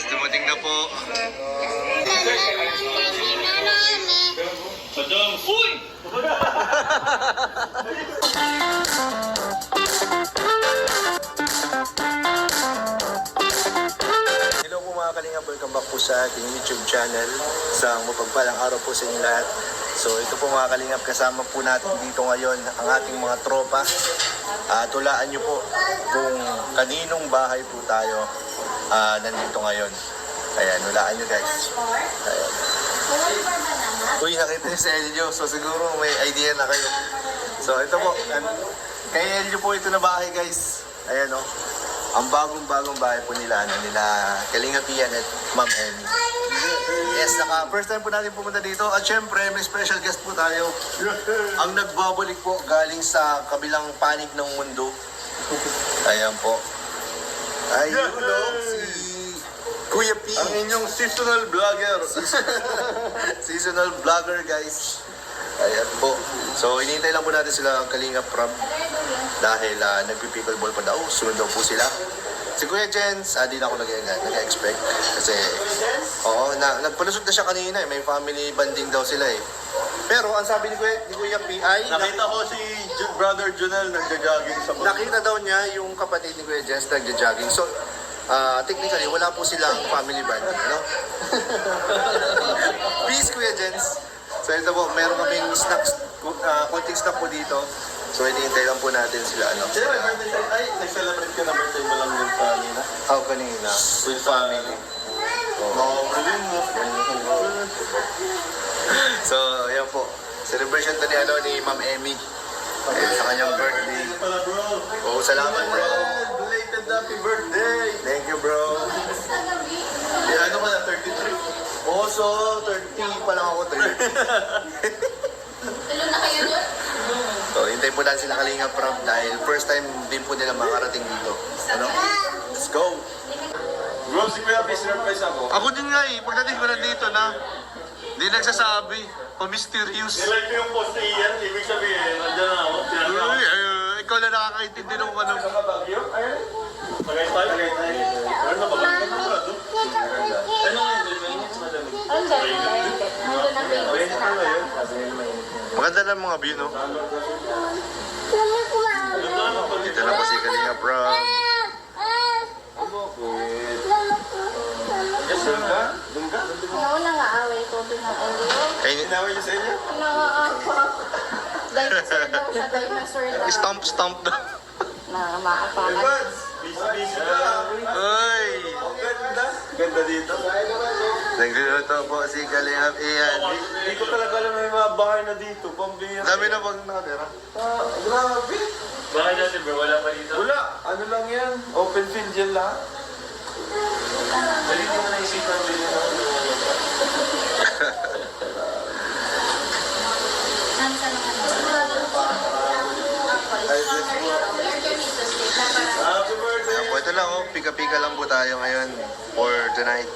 dumating na po. Sadam! Uy! Hello po mga kalingap, welcome back po sa ating YouTube channel. Sa mapagpalang araw po sa inyo lahat. So ito po mga kalingap, kasama po natin dito ngayon ang ating mga tropa. Tulaan nyo po kung kaninong bahay po tayo nandito ngayon. Ayan, hulaan nyo guys. Ayan. Uy, nakita niyo sa Elio, so siguro may idea na kayo. So ito po, kay Elio po ito na bahay guys. Ayan o. Ang bagong-bagong bahay po nila Kalingap Ian at Ma'am Emmy. Yes, first time po natin pumunta dito. At syempre, may special guest po tayo. Ang nagbabalik po galing sa kabilang panig ng mundo. Ayan po. Ayun o, si Kuya P. Ang inyong seasonal vlogger. Seasonal vlogger guys. Ayan po. So, hinihintay lang po natin sila ang Kalingap Rob. Dahil nagpipickleball pa daw. Sunod daw po sila. Si Kuya Jens, di na ako nag-expect. Kasi, nagpalusot na siya kanina eh. May family banding daw sila eh. Pero, ang sabi ni Kuya P ay... Nakita ko si Brother Junel nagja-jogging sa baba. Nakita daw niya yung kapatid ni Kuya Jens nagja-jogging. So, technically, wala po silang family banding, no? Peace, Kuya Jens. So, ito po, meron kaming snacks, konting snack po dito. So, hinihintay lang po natin sila, ano? Sir, nag-celebrate ka na birthday mo lang yung kanina? Kanina. With family. Makakulin mo. So, ayan po. Celebration to ni Ma'am Emmy. Sa kanyang birthday. Pala bro. Oh, salamat bro. Belated happy birthday. Thank you bro. Ano ka na, 33? Oh, so 30 pa lang ako, 30. Tulo na kayo doon? So, hintay po natin sila Kalingap Rob dahil first time din po nila makarating dito. Ano? Let's go! Bro, si Kuya P, surprise ako. Ako din nga eh, pagdating ko nandito na, hindi nagsasabi, pa-mysterious. Nilike ko yung post ni Ian, ibig sabihin, nandiyan na ako. Uy, ikaw na nakakaintindi ng ano. Sa Baguio? Ayun. Tagaytay? Tagaytay. Ano na ba? Ano ba? Ano nga yung minutes madami? Ang ganda. Nandun na baby. Maganda lang mga view, no? Dito na po si Kalingap Rob. Yes, doon ka? Doon ka? Ngayon nang-aaway ko din ng Elio. Inaway niyo sa inyo? Dinosaur daw siya, dinosaur daw. Stomp daw. Na maapakan. Evans, busy ka. Uy! Ang ganda. Ganda dito. Nagluluto po si Kalingap Ian. Hindi ko talaga alam na may mga bahay na dito. Pambira. Dami na pag nakatira. Grabe. Bahay natin bro, wala pa dito. Wala. Ano lang yan? Open field yan lahat. Balik mo na isipan din yun. Happy birthday. Ayan po, ito lang oh. Pika-pika lang po tayo ngayon for tonight.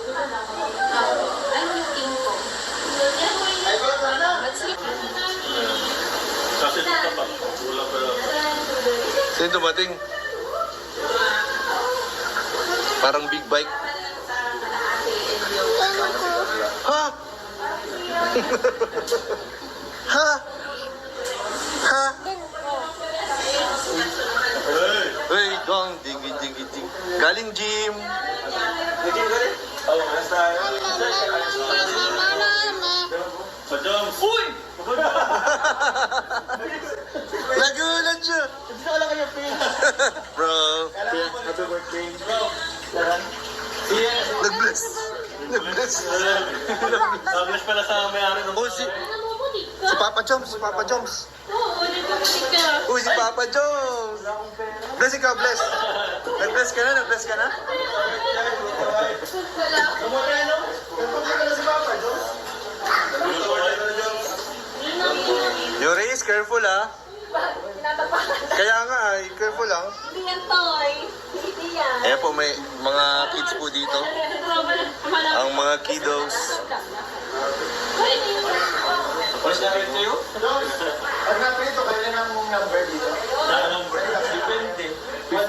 Kasi dito pa. Wala pa lang. Sino dumating? Parang big bike. Ha? Ha? Ha? Hey! Hey, gong, dingi, dingi, ding. Galing gym. Naging ka rin? Oo, alas tayo. Sa Joms. Uy! Nagulat siya. Hindi ka lang kayo pin. Bro, Happy birthday. Bro. nag-bless. Nag-bless. Sablas pala sa may-ari ng... Oh, si Papa Joms, si Papa Joms. Oo, nagpapasik ka. Uy, si Papa Joms. Bless ikaw, bless. Nag-bless ka na, nag-bless ka na. Kumagano? Kumagano si Papa, Joms? Yuris, careful ah. Kaya nga ay, careful lang. Hindi yan toy. Hindi yan. Ayan po, may mga kids po dito. Ang mga kiddos. First na rin kayo? Ang natin ito, kailan ang number dito? Number. Depende. 1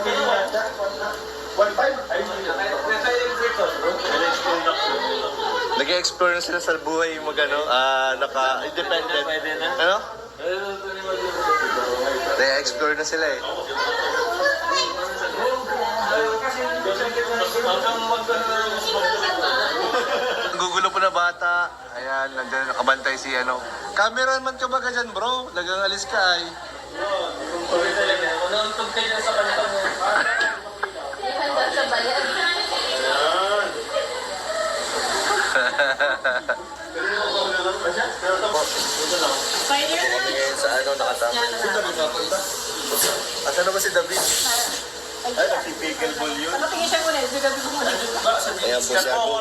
5? Ay, hindi na. Nasa electric bro. nag-explore na sila sa buhay naka-independent. Pwede na. Ano? Pwede Nag-explore na sila eh. Ang gugulo po na bata. Ayan, nandiyan nakabantay si Cameraman ka ba ka dyan, bro? Nagang alis ka ay. Nauntog ka dyan sa kanta mo. Hanggang sa bayan. Pioneer na. Kami ngayon sa nakatama. Asan na ba si David? Ay, nagpipickleball yun. Tingin siya muna. Gabi ko muna. Ayan po si Ago mo.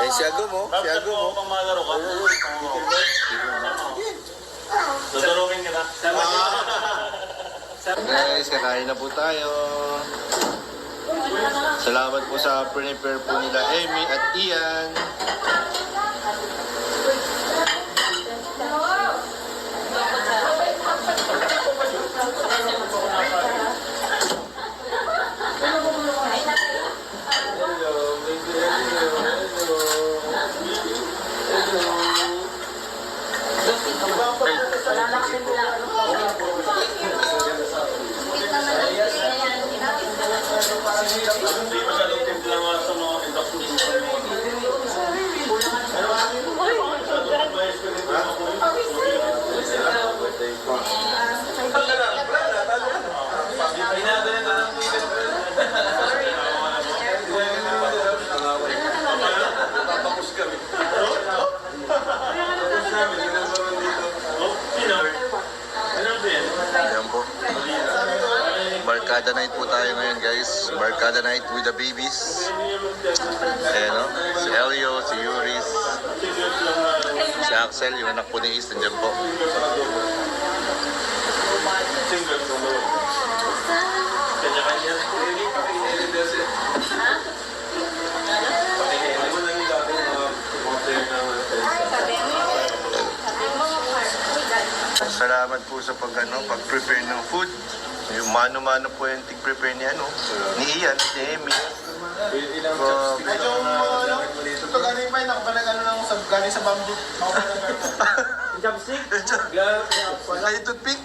Eh, si Ago mo. Si Ago mo. Pang malaro ka. Tuturukin ka na. Guys, kakain na po tayo. Salamat po sa prepare po nila Amy at Ian. Hindi masyadong timpla nga sa mga indoctrination mo. Ayan po. Barkada night po tayo ngayon guys. Barkada night with the babies. Ayan o. Si Elio, si Yuris, si Axel, yung anak po ni East, nandiyan po. Kanya-kanya. Salamat po sa pag-prepare ng food. Yung mano-mano po yung tig-prepare ni ni Ian, ni Amy. Ito galing pa yun, galing sa bamboo. Chopstick? Ay, toothpick?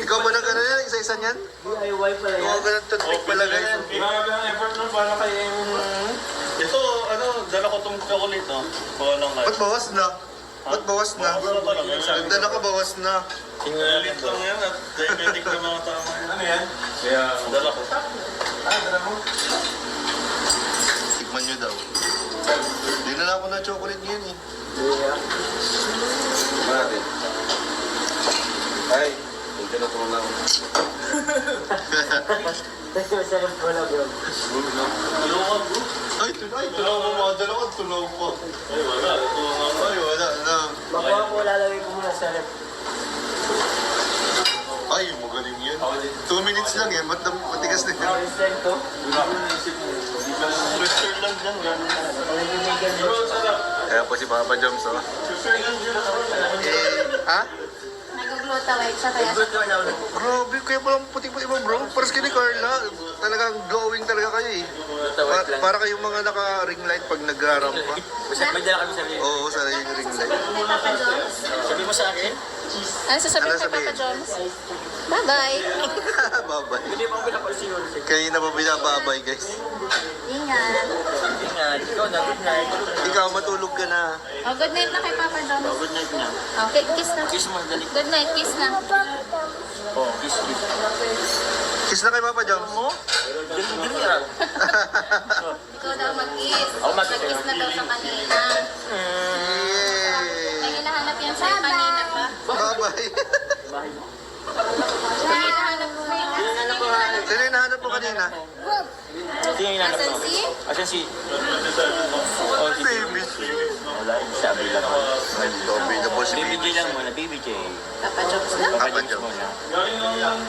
Ikaw ba nang gano'n yan? Isa-isa niyan? DIY pala Oo, ganun toothpick pala guys. Grabe ang effort nun para kay Ito, dala ko itong chocolate, oh. Bawa lang kayo. Ba't bawas na? Ba't bawas na? Ganda na ka, bawas na. Singalit lang yan at diabetic na mga tao ngayon. Ano yan? Kaya, dala ko. Tikman nyo daw. Hindi na ako na chocolate ngayon eh. Natin. Ay, hindi na tulong lang. Tulungan, bro. Ay, tulong mo mga dalawa, tulong mo. Ay, wala. Tulungan mo. Ay, wala na. Makuha ko, lalagay ko muna sa rep. Ay, magaling yun. 2 minutes lang yan, matigas na yan. Instant to. Pressure lang dyan, gano'n. Pag-ibigay Pero, sarap. Kaya po si Papa Joms, oh. Pressure lang dyan. Ha? Nag-glutawate siya kaya Grabe, kaya palang puti-puti mo bro. Paras kayo ni Carla. Talagang glowing talaga kayo eh. Para kayong mga naka-ring light pag nagrarampa. May dala kami sa rep. Oo, sana yung ring light. kay Papa Jones. Sabi mo sa akin? Ano sasabihin Ano kay sabihin? Papa Jones? Bye-bye. Babay. Hindi pa ako pinapansin. Kayo na ba binababay guys? Ingat. Ingat. Ikaw na, good night. Ikaw, matulog ka na. Oh, good night na kay Papa Jones. Good night na. Okay, kiss na. Kiss mo, dali. Good night, kiss na. Oh, kiss. Kiss na kay Papa Joms. Dali yan. Ikaw daw mag-kiss. Ako mag-kiss. Mag-kiss na daw sa kanina. May Yay! hinahanap yan sa'yo kanina pa. Babay. May hinahanap mo may Sino yung nahanap mo kanina? Sino yung inanap Asan mo? si? Asan si? Baby. Wala, sabi lang. Ay, Toby na po si Baby Baby. J lang muna, Baby J. Papa Jones na. Papa Joms. Galing lang.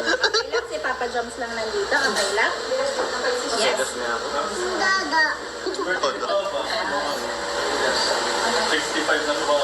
Okay lang, si Papa Jones lang nandito. Okay lang? Yes. Sedos na ako. 65 na ba?